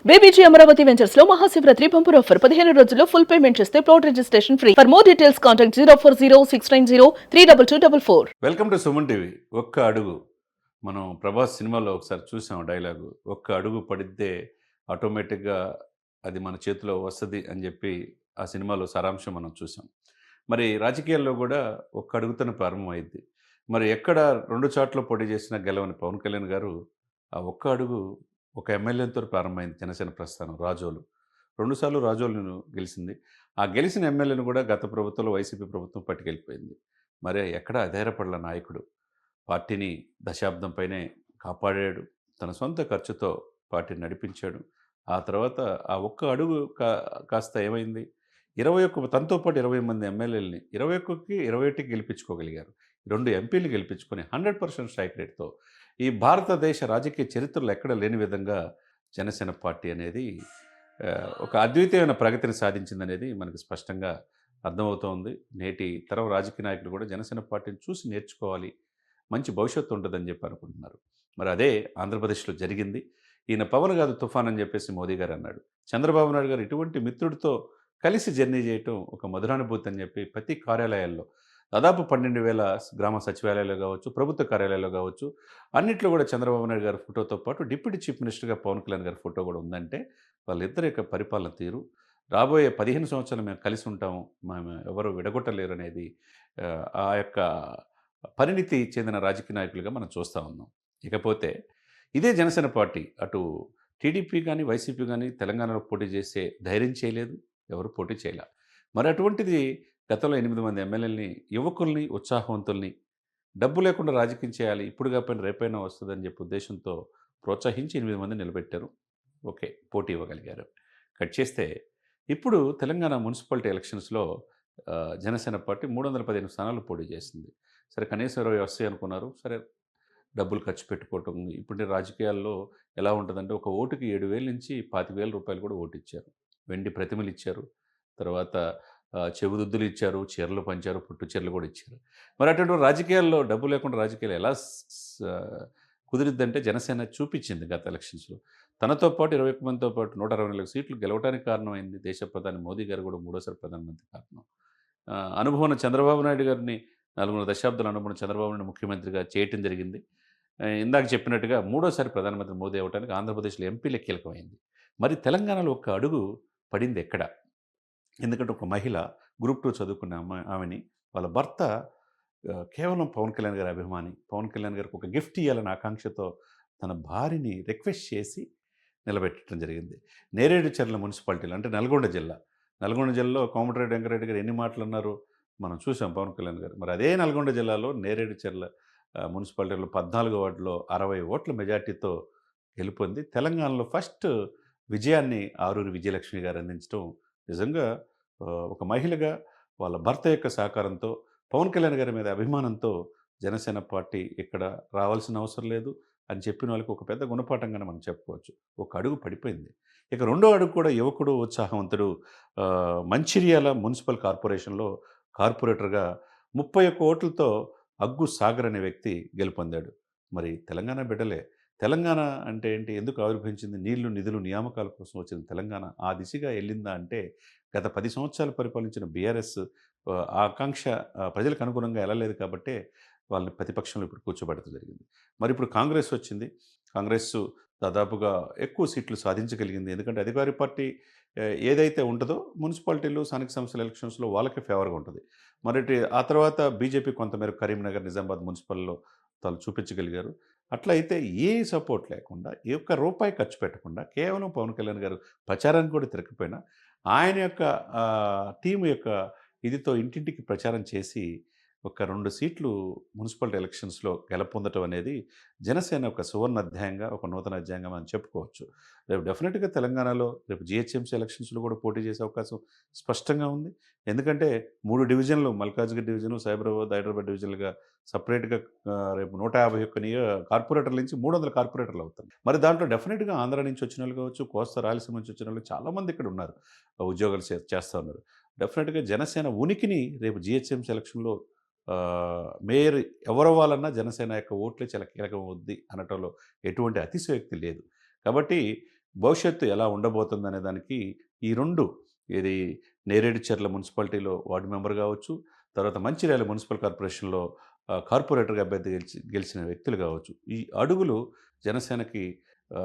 BBG Amaravati ventures లో Mahashivratri bumper offer 15 రోజుల్లో full payment చేస్తే plot registration free. For more details contact 04069032244. Welcome to Suman TV. ఒక్క అడుగు మనం ప్రభాస్ సినిమాలో ఒకసారి చూసాం డైలాగు. ఒక్క అడుగు పడితే ఆటోమేటిక్గా అది మన చేతిలో వస్తుంది అని చెప్పి ఆ సినిమాలో సారాంశం మనం చూసాం. మరి రాజకీయాల్లో కూడా ఒక్క అడుగుతోనే ప్రారంభమైంది. మరి ఎక్కడ రెండు చాట్ల పోటీ చేసినా గెలవని పవన్ కళ్యాణ్ గారు ఆ ఒక్క అడుగు ఒక ఎమ్మెల్యేతో ప్రారంభమైంది జనసేన ప్రస్థానం. రాజోలు రెండుసార్లు రాజోలు గెలిచింది. ఆ గెలిచిన ఎమ్మెల్యేను కూడా గత ప్రభుత్వంలో వైసీపీ ప్రభుత్వం పట్టుకెళ్ళిపోయింది. మరి ఎక్కడ అధైర్యపడల నాయకుడు పార్టీని దశాబ్దం పైనే కాపాడాడు. తన సొంత ఖర్చుతో పార్టీని నడిపించాడు. ఆ తర్వాత ఆ ఒక్క అడుగు కాస్త ఏమైంది, 21 తనతో పాటు 20 మంది ఎమ్మెల్యేలని 21కి 21కి గెలిపించుకోగలిగారు. 2 ఎంపీలు గెలిపించుకొని 100% స్ట్రైక్ రేట్తో ఈ భారతదేశ రాజకీయ చరిత్రలో ఎక్కడ లేని విధంగా జనసేన పార్టీ అనేది ఒక అద్వితీయమైన ప్రగతిని సాధించిందనేది మనకు స్పష్టంగా అర్థమవుతోంది. నేటి తరం రాజకీయ నాయకులు కూడా జనసేన పార్టీని చూసి నేర్చుకోవాలి, మంచి భవిష్యత్తు ఉంటుందని చెప్పి అనుకుంటున్నారు. మరి అదే ఆంధ్రప్రదేశ్లో జరిగింది. ఈయన పవన్ కాదు తుఫాన్ అని చెప్పేసి మోదీ గారు అన్నాడు. చంద్రబాబు నాయుడు గారు ఇటువంటి మిత్రుడితో కలిసి జర్నీ చేయటం ఒక మధురానుభూతి అని చెప్పి ప్రతి కార్యాలయాల్లో దాదాపు 12,000 గ్రామ సచివాలయాలు కావచ్చు, ప్రభుత్వ కార్యాలయాలు కావచ్చు, అన్నింటిలో కూడా చంద్రబాబు నాయుడు గారి ఫోటోతో పాటు డిప్యూటీ చీఫ్ మినిస్టర్గా పవన్ కళ్యాణ్ గారి ఫోటో కూడా ఉందంటే వాళ్ళిద్దరి యొక్క పరిపాలన తీరు, రాబోయే 15 సంవత్సరాలు మేము కలిసి ఉంటాము, మేము ఎవరు విడగొట్టలేరు అనేది ఆ యొక్క పరిణితి చెందిన రాజకీయ నాయకులుగా మనం చూస్తూ ఉన్నాం. ఇకపోతే ఇదే జనసేన పార్టీ అటు టీడీపీ కానీ వైసీపీ కానీ తెలంగాణలో పోటీ చేసే ధైర్యం చేయలేదు, ఎవరు పోటీ చేయలే. మరి అటువంటిది గతంలో 8 మంది ఎమ్మెల్యేలని, యువకుల్ని, ఉత్సాహవంతుల్ని డబ్బు లేకుండా రాజకీయం చేయాలి, ఇప్పుడు కాకపోయినా రేపైనా వస్తుందని చెప్పి ఉద్దేశంతో ప్రోత్సహించి 8 మంది నిలబెట్టారు. ఓకే, పోటీ ఇవ్వగలిగారు. కట్ చేస్తే ఇప్పుడు తెలంగాణ మున్సిపాలిటీ ఎలక్షన్స్లో జనసేన పార్టీ 315 స్థానాలు పోటీ చేసింది. సరే కనీసం 20 వస్తాయి అనుకున్నారు. సరే డబ్బులు ఖర్చు పెట్టుకోవటం ఇప్పుడు రాజకీయాల్లో ఎలా ఉంటుందంటే ఒక ఓటుకి 7,000 నుంచి 25,000 రూపాయలు కూడా ఓటు ఇచ్చారు. వెండి ప్రతిమలు ఇచ్చారు. తర్వాత చెవుదుద్దులు ఇచ్చారు, చీరలు పంచారు, పుట్టు చీరలు కూడా ఇచ్చారు. మరి అటువంటి రాజకీయాల్లో డబ్బు లేకుండా రాజకీయాలు ఎలా కుదిరిద్దంటే జనసేన చూపించింది గత ఎలక్షన్స్లో. తనతో పాటు 21 మందితో పాటు 124 సీట్లు గెలవడానికి కారణమైంది దేశ ప్రధాని మోదీ గారు కూడా మూడోసారి ప్రధానమంత్రి కారణం. అనుభవం చంద్రబాబు నాయుడు గారిని 4 దశాబ్దాల అనుభవం చంద్రబాబు నాయుడు ముఖ్యమంత్రిగా చేయటం జరిగింది. ఇందాక చెప్పినట్టుగా మూడోసారి ప్రధానమంత్రి మోదీ అవ్వడానికి ఆంధ్రప్రదేశ్లో ఎంపీలే కీలకమైంది. మరి తెలంగాణలో ఒక్క అడుగు పడింది ఎక్కడ? ఎందుకంటే ఒక మహిళ గ్రూప్ 2 చదువుకున్న ఆమెని వాళ్ళ భర్త కేవలం పవన్ కళ్యాణ్ గారి అభిమాని. పవన్ కళ్యాణ్ గారికి ఒక గిఫ్ట్ ఇవ్వాలనే ఆకాంక్షతో తన భార్యని రిక్వెస్ట్ చేసి నిలబెట్టడం జరిగింది. నేరేడుచర్ల మున్సిపాలిటీలో, అంటే నల్గొండ జిల్లా. నల్గొండ జిల్లాలో కోమటిరెడ్డి వెంకరెడ్డి గారు ఎన్ని మాటలు అన్నారు మనం చూసాం పవన్ కళ్యాణ్ గారు. మరి అదే నల్గొండ జిల్లాలో నేరేడుచర్ల మున్సిపాలిటీలో 14 వార్డులో 60 ఓట్ల మెజార్టీతో గెలుపొంది తెలంగాణలో ఫస్ట్ విజయాన్ని ఆరూరి విజయలక్ష్మి గారు అందించడం నిజంగా ఒక మహిళగా వాళ్ళ భర్త యొక్క సహకారంతో, పవన్ కళ్యాణ్ గారి మీద అభిమానంతో జనసేన పార్టీ ఇక్కడ రావాల్సిన అవసరం లేదు అని చెప్పిన వాళ్ళకి ఒక పెద్ద గుణపాఠంగానే మనం చెప్పుకోవచ్చు. ఒక అడుగు పడిపోయింది. ఇక రెండో అడుగు కూడా యువకుడు, ఉత్సాహవంతుడు, మంచిర్యాల మున్సిపల్ కార్పొరేషన్లో కార్పొరేటర్గా 31 ఓట్లతో అగ్గు సాగర్ అనే వ్యక్తి గెలుపొందాడు. మరి తెలంగాణ బిడ్డలే. తెలంగాణ అంటే ఏంటి, ఎందుకు ఆవిర్భవించింది? నీళ్లు, నిధులు, నియామకాల కోసం వచ్చిన తెలంగాణ ఆ దిశగా వెళ్ళిందా అంటే గత 10 సంవత్సరాలు పరిపాలించిన బీఆర్ఎస్ ఆకాంక్ష ప్రజలకు అనుగుణంగా వెళ్ళలేదు కాబట్టే వాళ్ళని ప్రతిపక్షంలో ఇప్పుడు కూర్చోబెట్టడం జరిగింది. మరి ఇప్పుడు కాంగ్రెస్ వచ్చింది. కాంగ్రెస్ దాదాపుగా ఎక్కువ సీట్లు సాధించగలిగింది. ఎందుకంటే అధికార పార్టీ ఏదైతే ఉంటుందో మున్సిపాలిటీలు, స్థానిక సంస్థల ఎలక్షన్స్లో వాళ్ళకే ఫేవర్గా ఉంటుంది. మరి ఆ తర్వాత బీజేపీ కొంతమేరకు కరీంనగర్, నిజామాబాద్ మున్సిపల్లో వాళ్ళు చూపించగలిగారు. అట్లయితే ఏ సపోర్ట్ లేకుండా, ఏ ఒక్క రూపాయి ఖర్చు పెట్టకుండా కేవలం పవన్ కళ్యాణ్ గారు ప్రచారానికి కూడా తిరగకపోయినా ఆయన యొక్క టీం యొక్క ఇదితో ఇంటింటికి ప్రచారం చేసి ఒక 2 సీట్లు మున్సిపాలిటీ ఎలక్షన్స్లో గెలుపొందటం అనేది జనసేన ఒక సువర్ణ అధ్యాయంగా, ఒక నూతన అధ్యాయంగా మనం చెప్పుకోవచ్చు. రేపు డెఫినెట్గా తెలంగాణలో రేపు జిహెచ్ఎంసీ ఎలక్షన్స్లో కూడా పోటీ చేసే అవకాశం స్పష్టంగా ఉంది. ఎందుకంటే 3 డివిజన్లు, మల్కాజ్గిరి డివిజను, సైబరాబాద్, హైదరాబాద్ డివిజన్లుగా సపరేట్గా రేపు 151 కార్పొరేటర్ల నుంచి 300 కార్పొరేటర్లు అవుతారు. మరి దాంట్లో డెఫినెట్గా ఆంధ్ర నుంచి వచ్చిన వాళ్ళు కావచ్చు, కోస్తా రాయలసీమ నుంచి వచ్చిన వాళ్ళు చాలామంది ఇక్కడ ఉన్నారు, ఉద్యోగాలు చేస్తూ ఉన్నారు. డెఫినెట్గా జనసేన ఉనికిని రేపు జిహెచ్ఎంసీ ఎలక్షన్లో మేయర్ ఎవరవ్వాలన్నా జనసేన యొక్క ఓట్లే చాలా కీలకం అవుద్ది అనటంలో ఎటువంటి అతిశయోక్తి లేదు. కాబట్టి భవిష్యత్తు ఎలా ఉండబోతుందనే దానికి ఈ 2 ఇది నేరేడుచర్ల మున్సిపాలిటీలో వార్డ్ మెంబర్ కావచ్చు, తర్వాత మంచిర్యాల మున్సిపల్ కార్పొరేషన్‌లో కార్పొరేటర్‌గా అభ్యర్థి గెలిచిన వ్యక్తులు కావచ్చు. ఈ అడుగులు జనసేనకి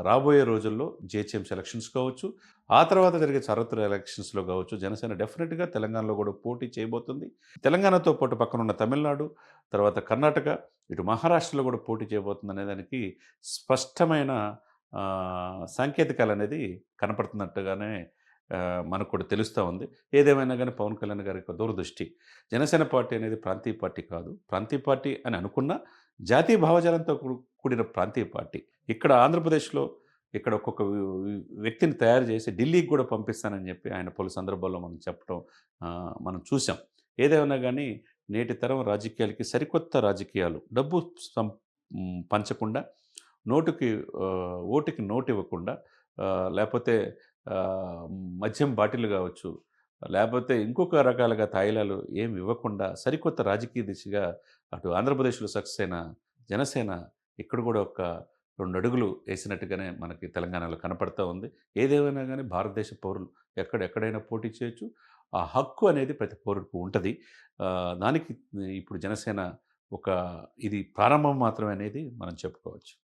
రాబోయే రోజుల్లో జీహెచ్ఎంసీ ఎలక్షన్స్ కావచ్చు, ఆ తర్వాత జరిగే సార్వత్రిక ఎలక్షన్స్‌లో కావచ్చు, జనసేన డెఫినిట్‌గా తెలంగాణలో కూడా పోటీ చేయబోతుంది. తెలంగాణతో పాటు పక్కనున్న తమిళనాడు, తర్వాత కర్ణాటక, ఇటు మహారాష్ట్రలో కూడా పోటీ చేయబోతుందనే దానికి స్పష్టమైన సాంకేతికాలనేది కనపడుతున్నట్టుగానే మనకు కూడా తెలుస్తా ఉంది. ఏదేమైనా గానీ పవన్ కళ్యాణ్ గారి యొక్క దూరదృష్టి. జనసేన పార్టీ అనేది ప్రాంతీయ పార్టీ కాదు. ప్రాంతీయ పార్టీ అని అనుకున్నా జాతీయ భావజాలంతో కూడిన ప్రాంతీయ పార్టీ. ఇక్కడ ఆంధ్రప్రదేశ్‌లో ఇక్కడ ఒక్కొక్క వ్యక్తిని తయారు చేసి ఢిల్లీకి కూడా పంపిస్తానని చెప్పి ఆయన పలు సందర్భాల్లో మనం చెప్పడం మనం చూసాం. ఏదేమైనా గానీ నేటి తరం రాజకీయాలకి సరికొత్త రాజకీయాలు డబ్బు పంచకుండా నోటుకి ఓటుకి నోటివ్వకుండా లేపోతే ఆహ్, మద్యం బాటిల్ గావచ్చు, లేపోతే ఇంకొక రకాలుగా తాయిలాలు ఏమి ఇవ్వకుండా సరికొత్త రాజకీయ దిశగా అటు ఆంధ్రప్రదేశ్‌లో సక్సెస్ అయిన జనసేన ఇక్కడ గూడా ఒక 2 అడుగులు ఏసినట్టుగానే మనకి తెలంగాణలో కనపడతా ఉంది. ఏదేమైనా గానీ భారతదేశ పౌరులు ఎక్కడైనా పోటీ చేయొచ్చు. ఆ హక్కు అనేది ప్రతి పౌరుడికి ఉంటది. దానికి ఇప్పుడు జనసేన ఒక ఇది ప్రారంభం మాత్రమే అనేది మనం చెప్పుకోవచ్చు.